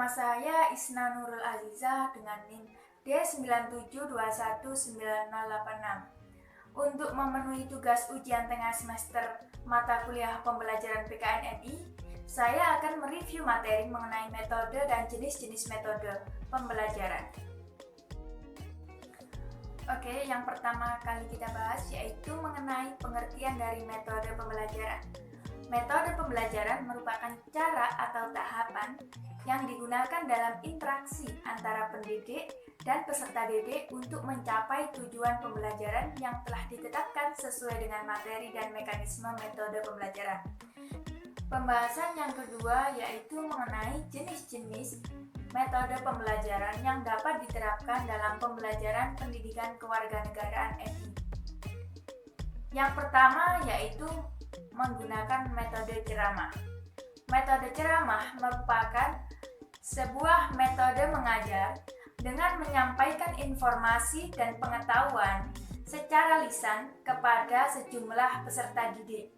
saya Isna Nurul Aziza dengan NIM D97219086. Untuk memenuhi tugas ujian tengah semester mata kuliah pembelajaran PKN MI, saya akan mereview materi mengenai metode dan jenis-jenis metode pembelajaran. Oke, yang pertama kali kita bahas yaitu mengenai pengertian dari metode pembelajaran. Metode pembelajaran merupakan cara atau tahapan yang digunakan dalam interaksi antara pendidik dan peserta didik untuk mencapai tujuan pembelajaran yang telah ditetapkan sesuai dengan materi dan mekanisme metode pembelajaran. Pembahasan yang kedua yaitu mengenai jenis-jenis metode pembelajaran yang dapat diterapkan dalam pembelajaran pendidikan kewarganegaraan MI. Yang pertama yaitu menggunakan metode ceramah. Metode ceramah merupakan sebuah metode mengajar dengan menyampaikan informasi dan pengetahuan secara lisan kepada sejumlah peserta didik.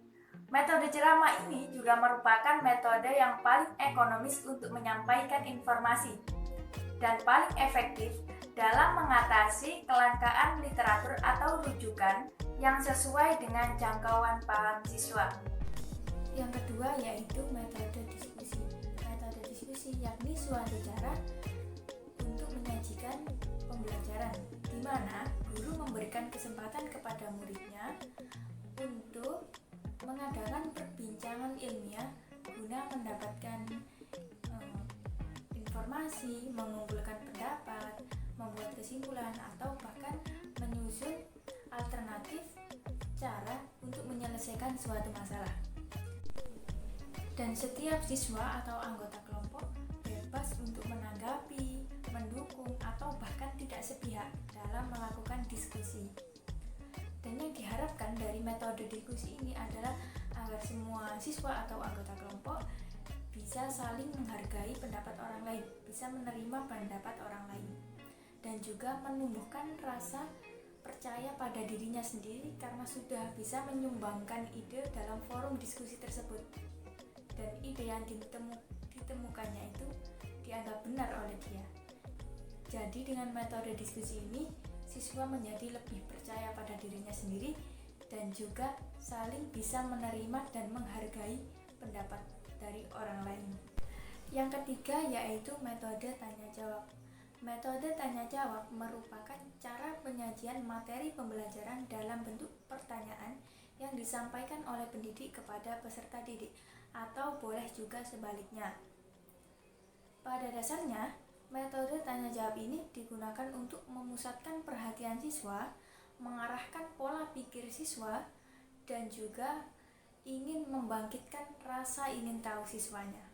Metode ceramah ini juga merupakan metode yang paling ekonomis untuk menyampaikan informasi dan paling efektif dalam mengatasi kelangkaan literatur atau rujukan yang sesuai dengan jangkauan paham siswa. Yang kedua yaitu metode diskusi. Metode diskusi yakni suatu cara untuk menyajikan pembelajaran, di mana guru memberikan kesempatan kepada muridnya untuk mengadakan perbincangan ilmiah guna mendapatkan informasi, mengumpulkan pendapat, membuat kesimpulan, atau bahkan menyusun alternatif cara untuk menyelesaikan suatu masalah. Dan setiap siswa atau anggota kelompok bebas untuk menanggapi, mendukung, atau bahkan tidak sepihak dalam melakukan diskusi. Dan yang diharapkan dari metode diskusi ini adalah agar semua siswa atau anggota kelompok bisa saling menghargai pendapat orang lain, bisa menerima pendapat orang lain, dan juga menumbuhkan rasa percaya pada dirinya sendiri karena sudah bisa menyumbangkan ide dalam forum diskusi tersebut. Dan ide yang ditemukannya itu dianggap benar oleh dia. Jadi dengan metode diskusi ini, siswa menjadi lebih percaya pada dirinya sendiri dan juga saling bisa menerima dan menghargai pendapat dari orang lain. Yang ketiga yaitu metode tanya jawab. Metode tanya jawab merupakan cara penyajian materi pembelajaran dalam bentuk pertanyaan yang disampaikan oleh pendidik kepada peserta didik, atau boleh juga sebaliknya. Pada dasarnya, metode tanya jawab ini digunakan untuk memusatkan perhatian siswa, mengarahkan pola pikir siswa, dan juga ingin membangkitkan rasa ingin tahu siswanya.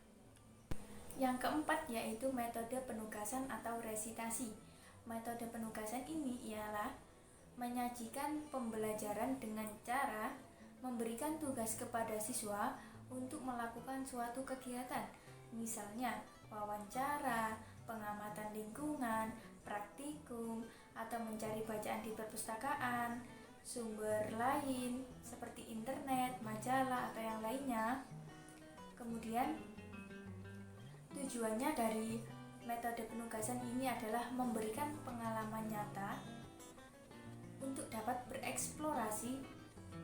Yang keempat yaitu metode penugasan atau resitasi. Metode penugasan ini ialah menyajikan pembelajaran dengan cara memberikan tugas kepada siswa untuk melakukan suatu kegiatan, misalnya wawancara, pengamatan lingkungan, praktikum, atau mencari bacaan di perpustakaan, sumber lain seperti internet, majalah, atau yang lainnya. Kemudian tujuannya dari metode penugasan ini adalah memberikan pengalaman nyata untuk dapat bereksplorasi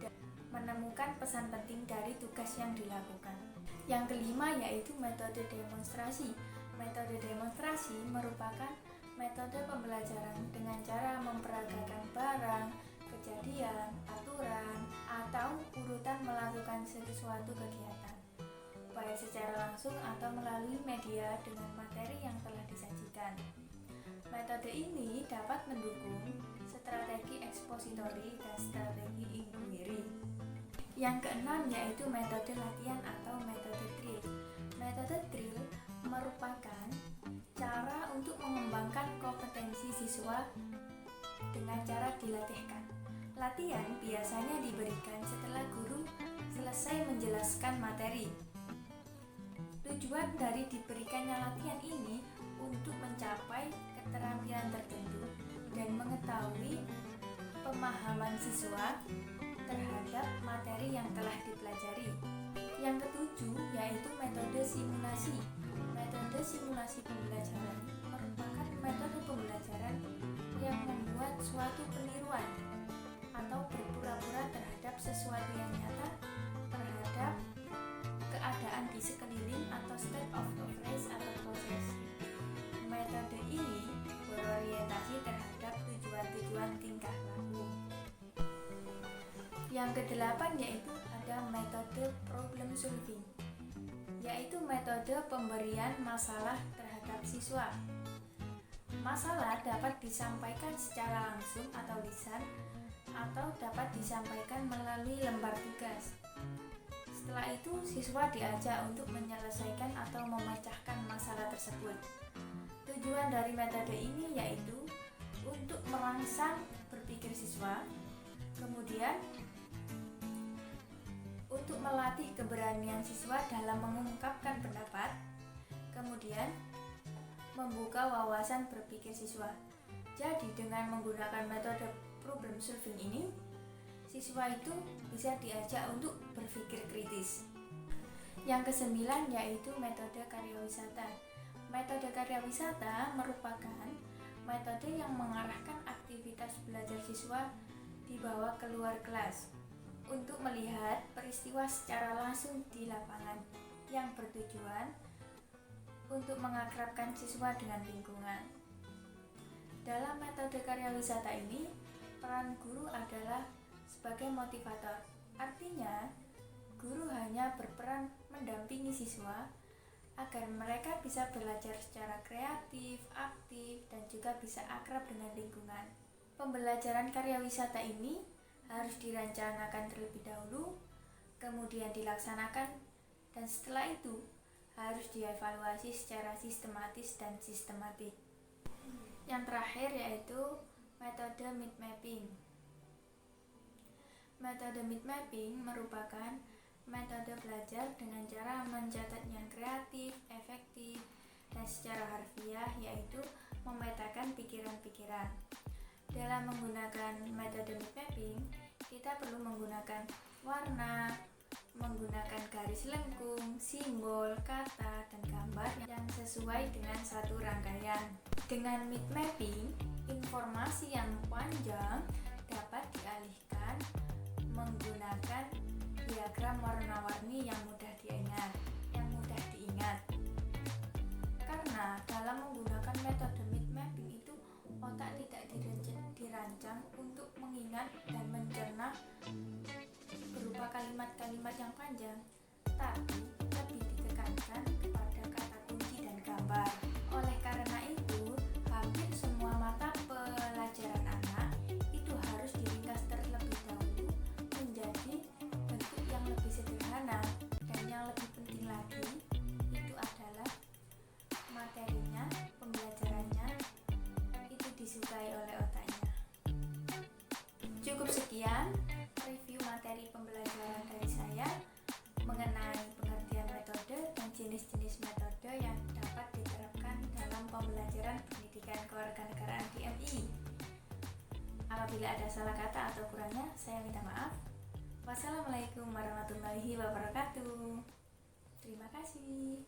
dan menemukan pesan penting dari tugas yang dilakukan. Yang kelima yaitu metode demonstrasi. Metode demonstrasi merupakan metode pembelajaran dengan cara memperagakan barang, kejadian, aturan, atau urutan melakukan sesuatu kegiatan, baik secara langsung atau melalui media dengan materi yang telah disajikan. Metode ini dapat mendukung strategi ekspositori dan strategi inquiry. Yang keenam yaitu metode latihan atau metode drill. Metode drill merupakan cara untuk mengembangkan kompetensi siswa dengan cara dilatihkan. Latihan biasanya diberikan setelah guru selesai menjelaskan materi. Tujuan dari diberikannya latihan ini untuk mencapai keterampilan tertentu dan mengetahui pemahaman siswa terhadap materi yang telah dipelajari. Yang ketujuh yaitu metode simulasi. Metode Metode simulasi pembelajaran merupakan metode pembelajaran yang membuat suatu peniruan atau berpura-pura terhadap sesuatu yang nyata terhadap keadaan di sekeliling atau state of affairs atau proses. Metode ini berorientasi terhadap tujuan-tujuan tingkah laku. Yang kedelapan yaitu ada metode problem solving, yaitu metode pemberian masalah terhadap siswa. Masalah dapat disampaikan secara langsung atau lisan, atau dapat disampaikan melalui lembar tugas. Setelah itu, siswa diajak untuk menyelesaikan atau memecahkan masalah tersebut. Tujuan dari metode ini yaitu untuk merangsang berpikir siswa, kemudian untuk melatih keberanian siswa dalam mengungkapkan pendapat, kemudian membuka wawasan berpikir siswa. Jadi dengan menggunakan metode problem solving ini, siswa itu bisa diajak untuk berpikir kritis. Yang kesembilan yaitu metode karya wisata. Metode karya wisata merupakan metode yang mengarahkan aktivitas belajar siswa dibawa keluar kelas untuk melihat peristiwa secara langsung di lapangan yang bertujuan untuk mengakrabkan siswa dengan lingkungan. Dalam metode karya wisata ini, peran guru adalah sebagai motivator. Artinya, guru hanya berperan mendampingi siswa agar mereka bisa belajar secara kreatif, aktif, dan juga bisa akrab dengan lingkungan. Pembelajaran karya wisata ini harus direncanakan terlebih dahulu, kemudian dilaksanakan, dan setelah itu harus dievaluasi secara sistematis dan sistematik. Yang terakhir yaitu metode mind mapping. Metode mind mapping merupakan metode belajar dengan cara mencatat yang kreatif, efektif, dan secara harfiah, yaitu memetakan pikiran-pikiran. Dalam menggunakan metode mind mapping, kita perlu menggunakan warna, menggunakan garis lengkung, simbol, kata, dan gambar yang sesuai dengan satu rangkaian. Dengan mind mapping, informasi yang panjang dapat dialihkan menggunakan diagram warna-warni yang mudah diingat. Karena dalam menggunakan metode mind mapping itu, otak tidak dirancang untuk mengingat dan mencerna berupa kalimat-kalimat yang panjang, tapi lebih ditekankan kepada kata kunci dan gambar. Oleh karena itu, hampir semua mata pelajaran anak itu harus diringkas terlebih dahulu menjadi bentuk yang lebih sederhana, dan yang lebih penting lagi itu adalah materinya, pembelajarannya itu disukai oleh otaknya. Cukup sekian review materi pembelajaran dari saya mengenai pengertian metode dan jenis-jenis metode yang dapat diterapkan dalam pembelajaran pendidikan kewarganegaraan di MI. Apabila ada salah kata atau kurangnya, saya minta maaf. Wassalamualaikum warahmatullahi wabarakatuh. Terima kasih.